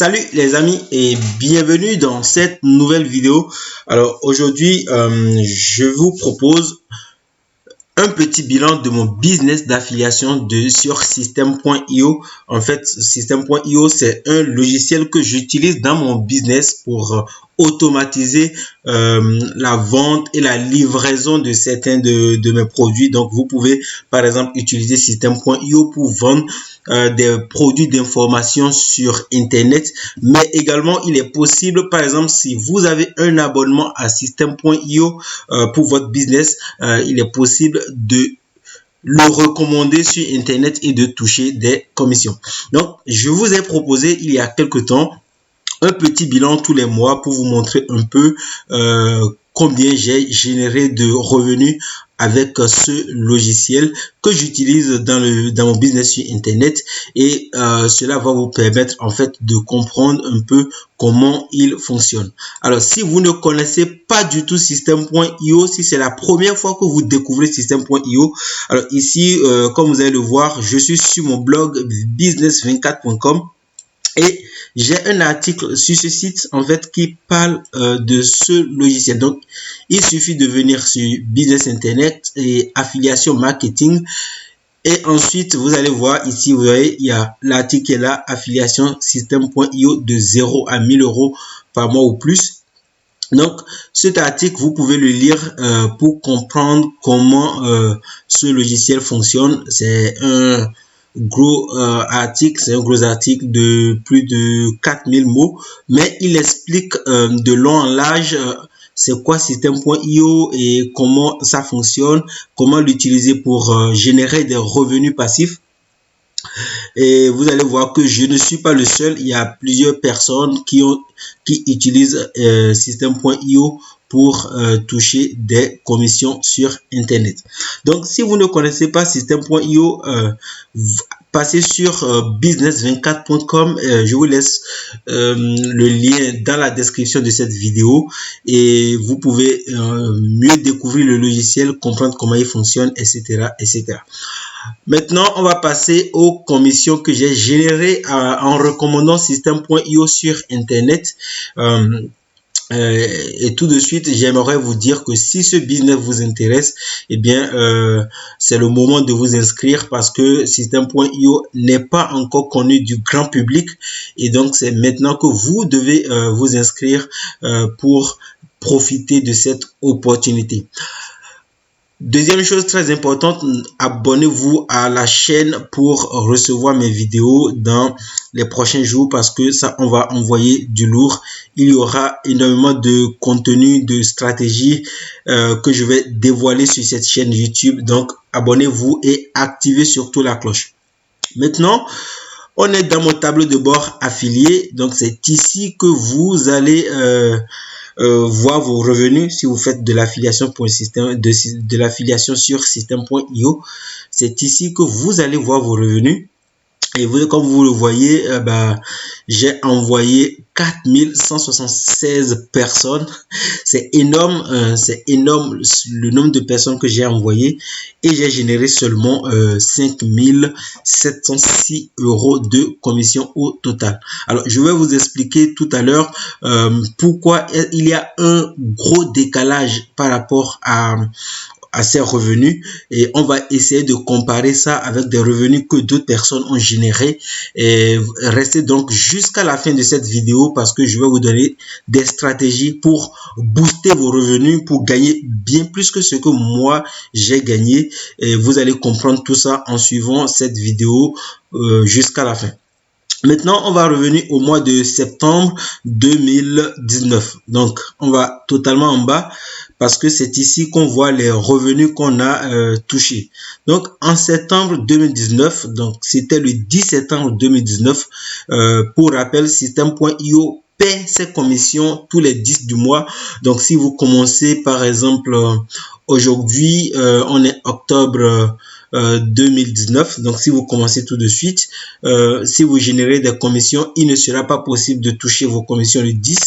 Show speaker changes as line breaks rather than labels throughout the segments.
Salut les amis et bienvenue dans cette nouvelle vidéo. Alors aujourd'hui, je vous propose un petit bilan de mon business d'affiliation sur System.io. En fait, System.io, c'est un logiciel que j'utilise dans mon business pour automatiser la vente et la livraison de certains de mes produits. Donc, vous pouvez, par exemple, utiliser System.io pour vendre des produits d'information sur Internet. Mais également, il est possible, par exemple, si vous avez un abonnement à System.io pour votre business, il est possible de le recommander sur Internet et de toucher des commissions. Donc, je vous ai proposé il y a quelque temps un petit bilan tous les mois pour vous montrer un peu combien j'ai généré de revenus avec ce logiciel que j'utilise dans mon business sur Internet, et cela va vous permettre en fait de comprendre un peu comment il fonctionne. Alors, si vous ne connaissez pas du tout System.io, si c'est la première fois que vous découvrez System.io, alors ici, comme vous allez le voir, je suis sur mon blog business24.com. Et j'ai un article sur ce site en fait qui parle de ce logiciel. Donc, il suffit de venir sur Business Internet et affiliation marketing. Et ensuite, vous allez voir ici, vous voyez, il y a l'article qui est là, affiliation System.io de 0 à 1000 euros par mois ou plus. Donc, cet article, vous pouvez le lire pour comprendre comment ce logiciel fonctionne. C'est un gros article, c'est un gros article de plus de 4000 mots, mais il explique de long en large c'est quoi System.io et comment ça fonctionne, comment l'utiliser pour générer des revenus passifs. Et vous allez voir que je ne suis pas le seul, il y a plusieurs personnes qui utilisent System.io pour toucher des commissions sur Internet. Donc, si vous ne connaissez pas System.io, passez sur business24.com. Je vous laisse le lien dans la description de cette vidéo et vous pouvez mieux découvrir le logiciel, comprendre comment il fonctionne, etc., etc. Maintenant, on va passer aux commissions que j'ai générées en recommandant System.io sur Internet. Et tout de suite, j'aimerais vous dire que si ce business vous intéresse, eh bien, c'est le moment de vous inscrire parce que System.io n'est pas encore connu du grand public. Et donc, c'est maintenant que vous devez vous inscrire pour profiter de cette opportunité. Deuxième chose très importante, abonnez-vous à la chaîne pour recevoir mes vidéos dans les prochains jours parce que ça, on va envoyer du lourd. Il y aura énormément de contenu, de stratégie que je vais dévoiler sur cette chaîne YouTube. Donc, abonnez-vous et activez surtout la cloche. Maintenant, on est dans mon tableau de bord affilié. Donc, c'est ici que vous allez voir vos revenus si vous faites de l'affiliation pour de l'affiliation sur System.io. C'est ici que vous allez voir vos revenus. Et vous, comme vous le voyez, j'ai envoyé 4176 personnes. C'est énorme le nombre de personnes que j'ai envoyé et j'ai généré seulement 5706 euros de commission au total. Alors, je vais vous expliquer tout à l'heure pourquoi il y a un gros décalage par rapport à ces revenus, et on va essayer de comparer ça avec des revenus que d'autres personnes ont générés. Et restez donc jusqu'à la fin de cette vidéo parce que je vais vous donner des stratégies pour booster vos revenus, pour gagner bien plus que ce que moi j'ai gagné, et vous allez comprendre tout ça en suivant cette vidéo jusqu'à la fin. Maintenant, on va revenir au mois de septembre 2019. Donc, on va totalement en bas parce que c'est ici qu'on voit les revenus qu'on a touchés. Donc, en septembre 2019, donc c'était le 10 septembre 2019, pour rappel, System.io paie ses commissions tous les 10 du mois. Donc, si vous commencez par exemple aujourd'hui, on est octobre 2019. Donc, si vous commencez tout de suite, si vous générez des commissions, il ne sera pas possible de toucher vos commissions le 10,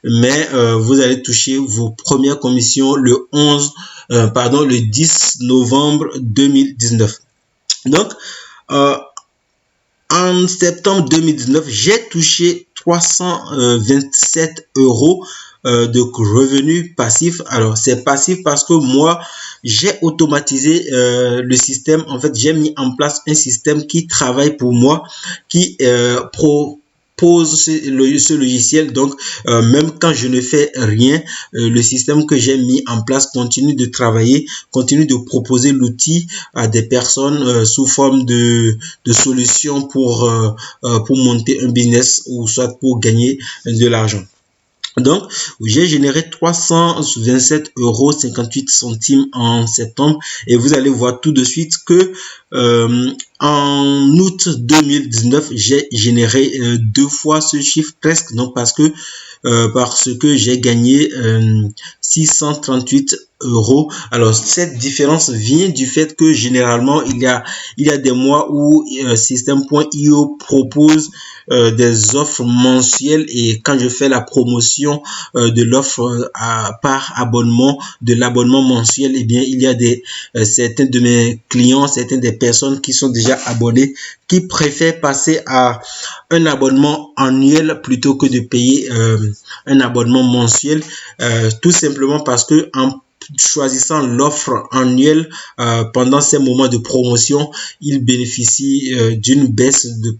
mais vous allez toucher vos premières commissions le 10 novembre 2019. Donc, En septembre 2019, j'ai touché 327 euros de revenus passifs. Alors, c'est passif parce que moi, j'ai automatisé le système. En fait, j'ai mis en place un système qui travaille pour moi, qui propose ce logiciel. Donc, même quand je ne fais rien, le système que j'ai mis en place continue de travailler, continue de proposer l'outil à des personnes sous forme de solutions pour monter un business ou soit pour gagner de l'argent. Donc, j'ai généré 327,58 euros en septembre et vous allez voir tout de suite que en août 2019, j'ai généré deux fois ce chiffre presque, donc parce que j'ai gagné 638 euros. Alors cette différence vient du fait que généralement il y a des mois où System.io propose des offres mensuelles et quand je fais la promotion de l'offre par abonnement, de l'abonnement mensuel, eh bien il y a certains de mes clients, certaines des personnes qui sont déjà abonnés qui préfèrent passer à un abonnement annuel plutôt que de payer un abonnement mensuel, tout simplement parce que en choisissant l'offre annuelle pendant ces moments de promotion, ils bénéficient d'une baisse de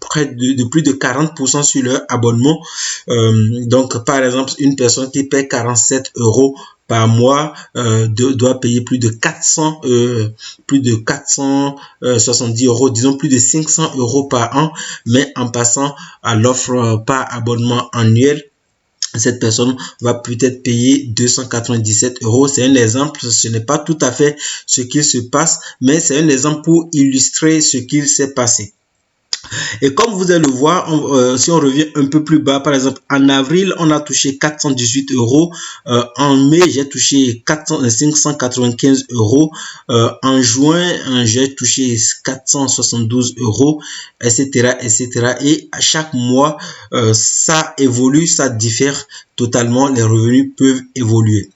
plus de 40% sur leur abonnement. Donc, par exemple, une personne qui paie 47 euros par mois doit payer plus de 470 euros, disons plus de 500 euros par an, mais en passant à l'offre par abonnement annuel, cette personne va peut-être payer 297 euros. C'est un exemple, ce n'est pas tout à fait ce qui se passe, mais c'est un exemple pour illustrer ce qu'il s'est passé. Et comme vous allez le voir, si on revient un peu plus bas, par exemple, en avril, on a touché 418 euros. En mai, j'ai touché 595 euros. En juin, j'ai touché 472 euros, etc., etc. Et à chaque mois, ça évolue, ça diffère totalement. Les revenus peuvent évoluer.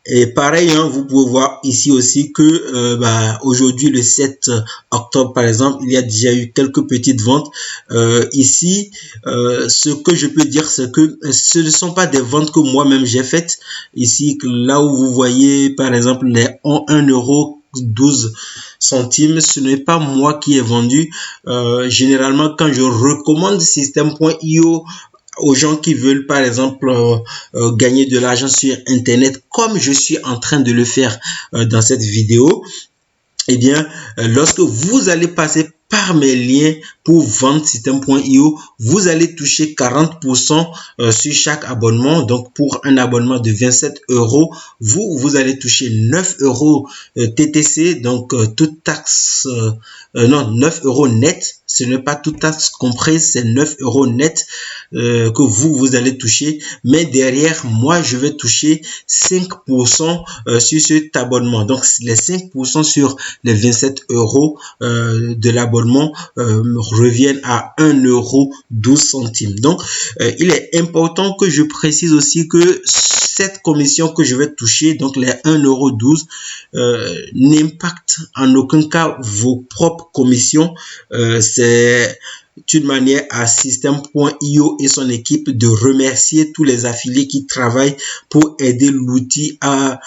Et pareil, hein, vous pouvez voir ici aussi que aujourd'hui, le 7 octobre, par exemple, il y a déjà eu quelques petites ventes. Ici, ce que je peux dire, c'est que ce ne sont pas des ventes que moi-même j'ai faites. Ici, là où vous voyez, par exemple, les 1 euro 12 centimes, ce n'est pas moi qui ai vendu. Généralement, quand je recommande System.io aux gens qui veulent par exemple gagner de l'argent sur internet comme je suis en train de le faire dans cette vidéo, eh bien lorsque vous allez passer par mes liens pour vendre System.io, vous allez toucher 40% sur chaque abonnement. Donc pour un abonnement de 27 euros, vous allez toucher 9 euros TTC, donc toute taxe, non, 9 euros net. Ce n'est pas toute taxe comprise, c'est 9 euros net que vous allez toucher. Mais derrière, moi, je vais toucher 5% sur cet abonnement. Donc, les 5% sur les 27 euros de l'abonnement reviennent à 1 euro 12 centimes. Donc, il est important que je précise aussi que cette commission que je vais toucher, donc les 1 euro 12, n'impacte en aucun cas vos propres commissions. C'est une manière à System.io et son équipe de remercier tous les affiliés qui travaillent pour aider l'outil à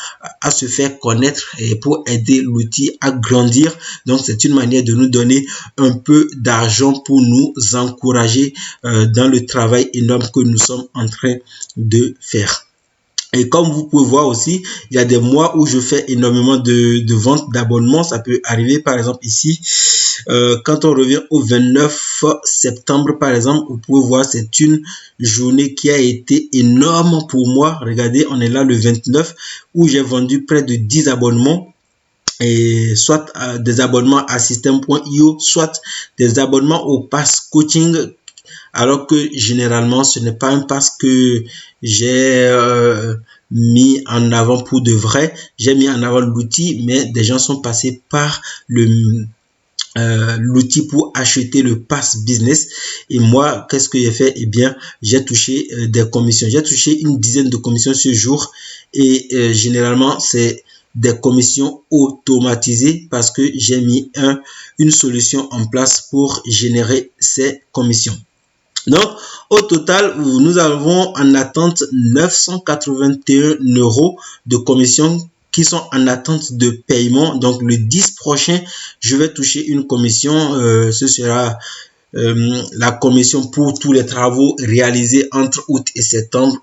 se faire connaître et pour aider l'outil à grandir. Donc, c'est une manière de nous donner un peu d'argent pour nous encourager dans le travail énorme que nous sommes en train de faire. Et comme vous pouvez voir aussi, il y a des mois où je fais énormément de ventes d'abonnements. Ça peut arriver, par exemple, ici, quand on revient au 29 septembre, par exemple, vous pouvez voir, c'est une journée qui a été énorme pour moi. Regardez, on est là le 29 où j'ai vendu près de 10 abonnements. Et soit des abonnements à System.io, soit des abonnements au pass coaching, alors que généralement ce n'est pas un pass que j'ai mis en avant pour de vrai. J'ai mis en avant l'outil, mais des gens sont passés par l'outil pour acheter le pass business. Et moi, qu'est-ce que j'ai fait? Eh bien, j'ai touché des commissions. J'ai touché une dizaine de commissions ce jour et généralement, c'est des commissions automatisées parce que j'ai mis une solution en place pour générer ces commissions. Donc, au total, nous avons en attente 981 € de commissions qui sont en attente de paiement. Donc, le 10 prochain, je vais toucher une commission. Ce sera la commission pour tous les travaux réalisés entre août et septembre,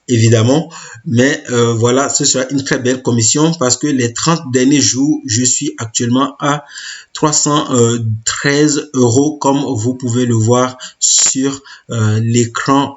évidemment. Mais voilà, ce sera une très belle commission parce que les 30 derniers jours, je suis actuellement à 313 € comme vous pouvez le voir sur l'écran.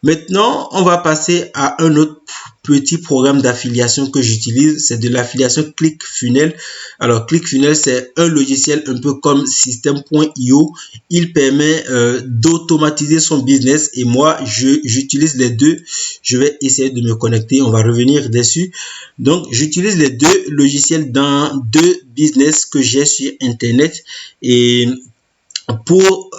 Maintenant, on va passer à un autre petit programme d'affiliation que j'utilise, c'est de l'affiliation ClickFunnels. Alors, ClickFunnels, c'est un logiciel un peu comme System.io. Il permet d'automatiser son business et moi, j'utilise les deux. Je vais essayer de me connecter, on va revenir dessus. Donc, j'utilise les deux logiciels dans deux business que j'ai sur Internet et pour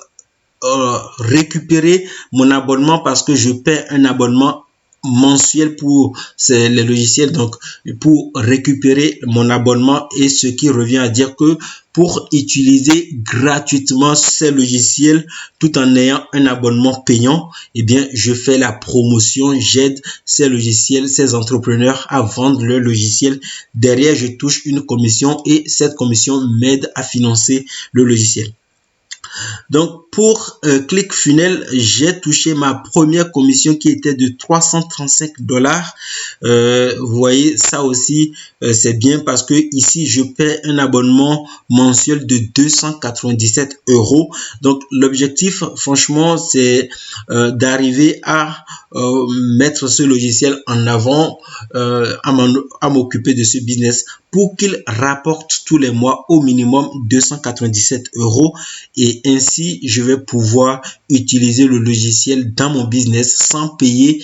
récupérer mon abonnement parce que je paie un abonnement mensuel pour les logiciels, donc pour récupérer mon abonnement, et ce qui revient à dire que pour utiliser gratuitement ces logiciels tout en ayant un abonnement payant, eh bien je fais la promotion, j'aide ces logiciels, ces entrepreneurs à vendre leur logiciel. Derrière, je touche une commission et cette commission m'aide à financer le logiciel. Donc, pour ClickFunnels, j'ai touché ma première commission qui était de 335 $. Vous voyez, ça aussi, c'est bien parce que ici, je paie un abonnement mensuel de 297 €. Donc, l'objectif, franchement, c'est d'arriver à mettre ce logiciel en avant, à m'occuper de ce business pour qu'il rapporte tous les mois au minimum 297 € et ainsi je vais pouvoir utiliser le logiciel dans mon business sans payer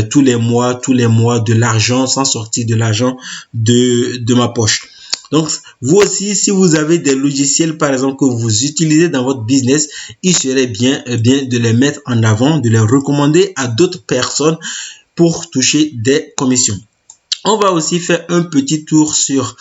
tous les mois de l'argent, sans sortir de l'argent de ma poche. Donc, vous aussi, si vous avez des logiciels, par exemple, que vous utilisez dans votre business, il serait bien de les mettre en avant, de les recommander à d'autres personnes pour toucher des commissions. On va aussi faire un petit tour sur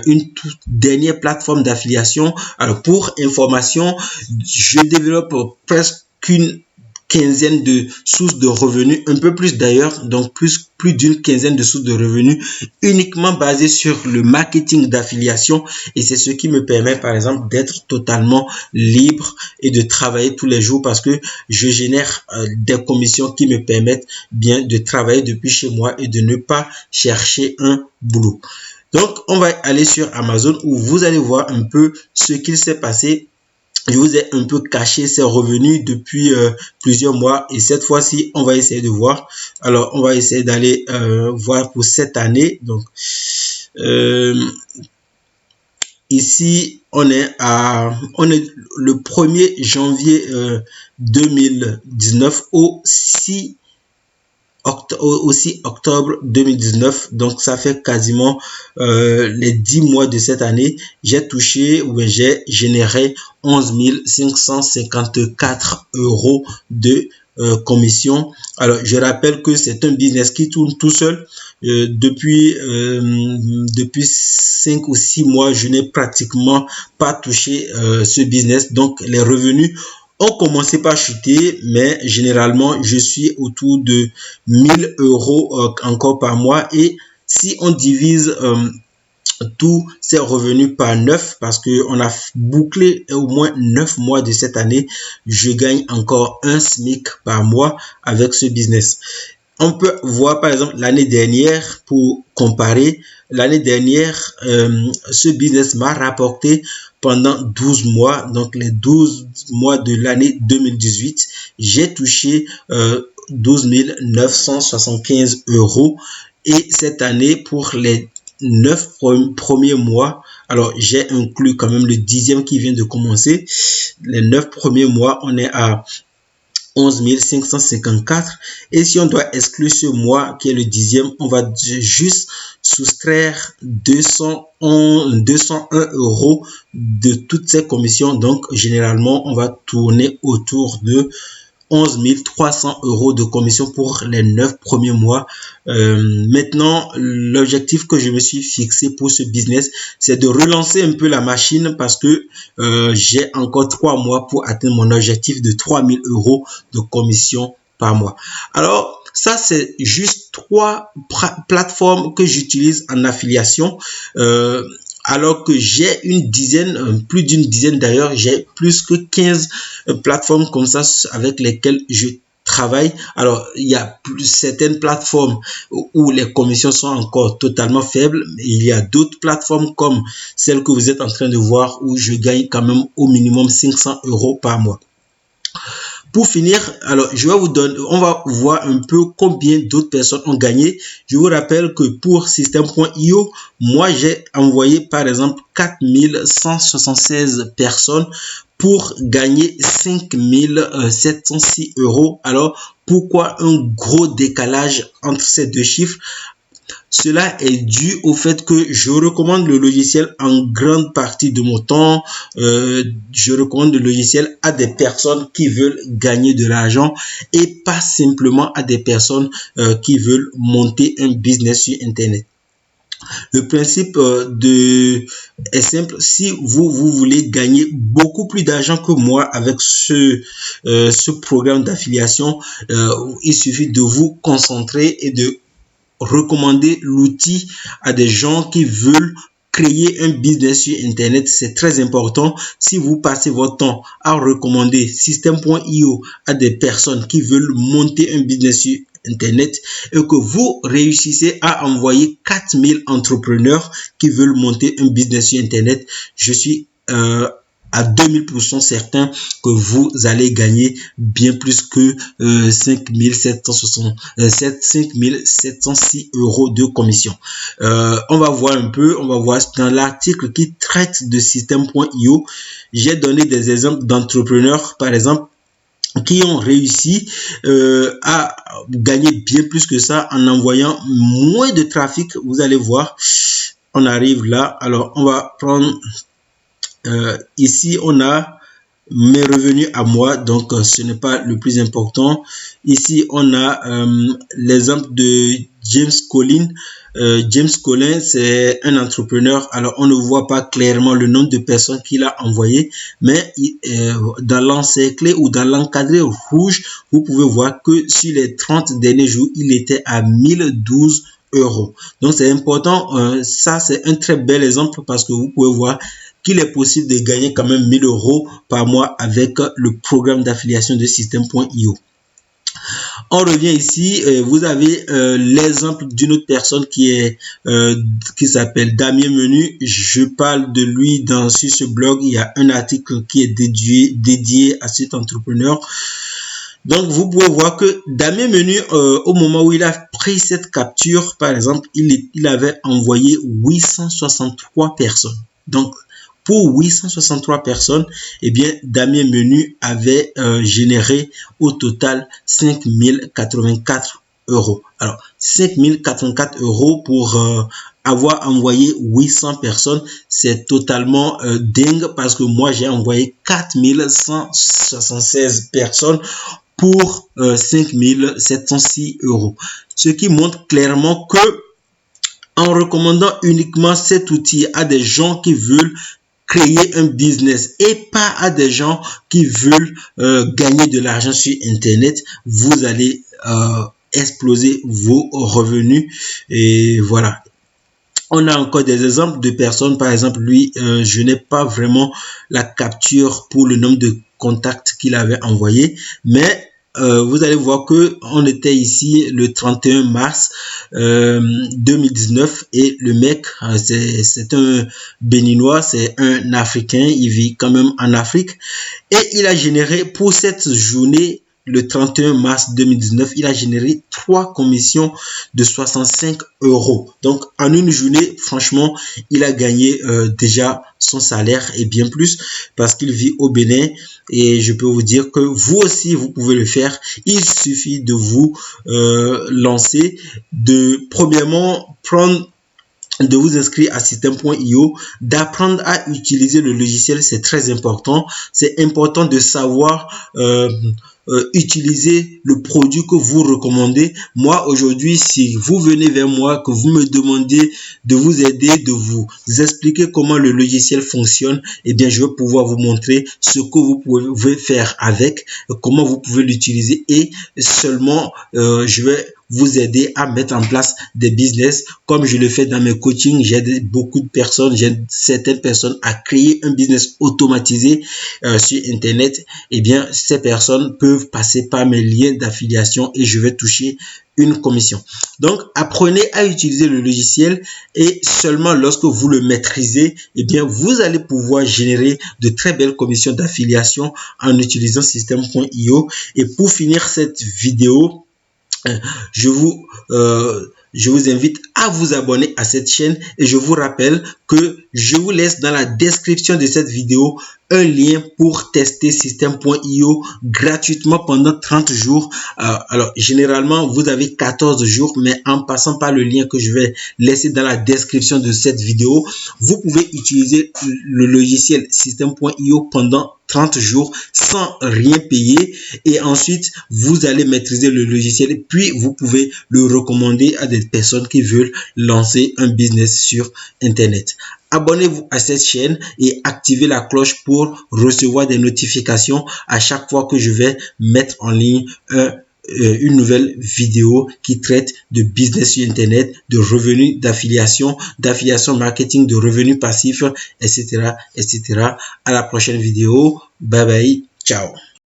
une toute dernière plateforme d'affiliation. Alors, pour information, je développe presque une quinzaine de sources de revenus, un peu plus d'ailleurs, donc plus d'une quinzaine de sources de revenus uniquement basées sur le marketing d'affiliation, et c'est ce qui me permet par exemple d'être totalement libre et de travailler tous les jours parce que je génère des commissions qui me permettent bien de travailler depuis chez moi et de ne pas chercher un boulot. Donc, on va aller sur Amazon où vous allez voir un peu ce qu'il s'est passé. Je vous ai un peu caché ces revenus depuis plusieurs mois et cette fois-ci, on va essayer de voir. Alors, on va essayer d'aller voir pour cette année. Donc, ici, on est le 1er janvier 2019 au 6 octobre 2019, donc ça fait quasiment les 10 mois de cette année. J'ai touché ou j'ai généré 11 554 € de commission. Alors, je rappelle que c'est un business qui tourne tout seul. Depuis 5 ou 6 mois, je n'ai pratiquement pas touché ce business. Donc, les revenus ont commencé par chuter, mais généralement, je suis autour de 1000 € encore par mois. Et si on divise tous ces revenus par 9, parce qu'on a bouclé au moins 9 mois de cette année, je gagne encore un SMIC par mois avec ce business. On peut voir par exemple l'année dernière pour comparer. L'année dernière, ce business m'a rapporté pendant 12 mois, donc les 12 mois de l'année 2018, j'ai touché 12 975 €. Et cette année, pour les 9 premiers mois, alors j'ai inclus quand même le 10e qui vient de commencer, les 9 premiers mois, on est à 11 554, et si on doit exclure ce mois qui est le 10e, on va juste soustraire 201 € de toutes ces commissions. Donc généralement on va tourner autour de 11 300 € de commission pour les 9 premiers mois. Maintenant, l'objectif que je me suis fixé pour ce business, c'est de relancer un peu la machine parce que j'ai encore 3 mois pour atteindre mon objectif de 3 000 € de commission par mois. Alors, ça, c'est juste 3 plateformes que j'utilise en affiliation. Alors que j'ai une dizaine, plus d'une dizaine d'ailleurs, j'ai plus que 15 plateformes comme ça avec lesquelles je travaille. Alors, il y a certaines plateformes où les commissions sont encore totalement faibles. Il y a d'autres plateformes comme celle que vous êtes en train de voir où je gagne quand même au minimum 500 € par mois. Pour finir, alors je vais vous donner, on va voir un peu combien d'autres personnes ont gagné. Je vous rappelle que pour System.io, moi j'ai envoyé par exemple 4176 personnes pour gagner 5706 €. Alors pourquoi un gros décalage entre ces deux chiffres? Cela est dû au fait que je recommande le logiciel en grande partie de mon temps. Je recommande le logiciel à des personnes qui veulent gagner de l'argent et pas simplement à des personnes qui veulent monter un business sur Internet. Le principe est simple. Si vous voulez gagner beaucoup plus d'argent que moi avec ce programme d'affiliation, il suffit de vous concentrer et de recommander l'outil à des gens qui veulent créer un business sur Internet. C'est très important. Si vous passez votre temps à recommander System.io à des personnes qui veulent monter un business sur Internet et que vous réussissez à envoyer 4000 entrepreneurs qui veulent monter un business sur Internet, je suis à 2000% certain que vous allez gagner bien plus que 5706 € de commission. On va voir un peu, on va voir dans l'article qui traite de System.io. J'ai donné des exemples d'entrepreneurs, par exemple, qui ont réussi à gagner bien plus que ça en envoyant moins de trafic. Vous allez voir, on arrive là. Alors, on va prendre ici, on a mes revenus à moi, donc ce n'est pas le plus important. Ici, on a l'exemple de James Collins. James Collins, c'est un entrepreneur. Alors, on ne voit pas clairement le nombre de personnes qu'il a envoyé, mais dans l'encerclé ou dans l'encadré rouge, vous pouvez voir que sur les 30 derniers jours, il était à 1012 €. Donc, c'est important. Ça, c'est un très bel exemple parce que vous pouvez voir qu'il est possible de gagner quand même 1000 € par mois avec le programme d'affiliation de System.io. On revient ici, vous avez l'exemple d'une autre personne qui s'appelle Damien Menu. Je parle de lui sur ce blog. Il y a un article qui est dédié à cet entrepreneur. Donc, vous pouvez voir que Damien Menu, au moment où il a pris cette capture, par exemple, il avait envoyé 863 personnes. Donc, pour 863 personnes, eh bien, Damien Menu avait généré au total 5084 €. Alors, 5084 € pour avoir envoyé 800 personnes, c'est totalement dingue parce que moi, j'ai envoyé 4176 personnes pour 5706 €. Ce qui montre clairement que en recommandant uniquement cet outil à des gens qui veulent créer un business et pas à des gens qui veulent gagner de l'argent sur Internet, vous allez exploser vos revenus. Et voilà. On a encore des exemples de personnes. Par exemple, lui, je n'ai pas vraiment la capture pour le nombre de contacts qu'il avait envoyé, mais vous allez voir que on était ici le 31 mars 2019 et le mec, c'est un Béninois, c'est un Africain, il vit quand même en Afrique et il a généré pour cette journée le 31 mars 2019, il a généré 3 commissions de 65 €. Donc, en une journée, franchement, il a gagné déjà son salaire et bien plus parce qu'il vit au Bénin. Et je peux vous dire que vous aussi, vous pouvez le faire. Il suffit de vous lancer, premièrement, de vous inscrire à System.io, d'apprendre à utiliser le logiciel, c'est très important. C'est important de savoir utiliser le produit que vous recommandez. Moi, aujourd'hui, si vous venez vers moi, que vous me demandez de vous aider, de vous expliquer comment le logiciel fonctionne, eh bien, je vais pouvoir vous montrer ce que vous pouvez faire avec, comment vous pouvez l'utiliser et seulement, je vais vous aider à mettre en place des business comme je le fais dans mes coachings. J'aide beaucoup de personnes, j'aide certaines personnes à créer un business automatisé sur Internet. Eh bien, ces personnes peuvent passer par mes liens d'affiliation et je vais toucher une commission. Donc, apprenez à utiliser le logiciel et seulement lorsque vous le maîtrisez, eh bien, vous allez pouvoir générer de très belles commissions d'affiliation en utilisant Systeme.io. Et pour finir cette vidéo, je vous invite à vous abonner à cette chaîne et je vous rappelle que je vous laisse dans la description de cette vidéo un lien pour tester Systeme.io gratuitement pendant 30 jours. Alors, généralement, vous avez 14 jours, mais en passant par le lien que je vais laisser dans la description de cette vidéo, vous pouvez utiliser le logiciel Systeme.io pendant 30 jours sans rien payer et ensuite vous allez maîtriser le logiciel puis vous pouvez le recommander à des personnes qui veulent lancer un business sur Internet. Abonnez-vous à cette chaîne et activez la cloche pour recevoir des notifications à chaque fois que je vais mettre en ligne une nouvelle vidéo qui traite de business sur Internet, de revenus d'affiliation marketing, de revenus passifs, etc., etc. À la prochaine vidéo. Bye bye. Ciao.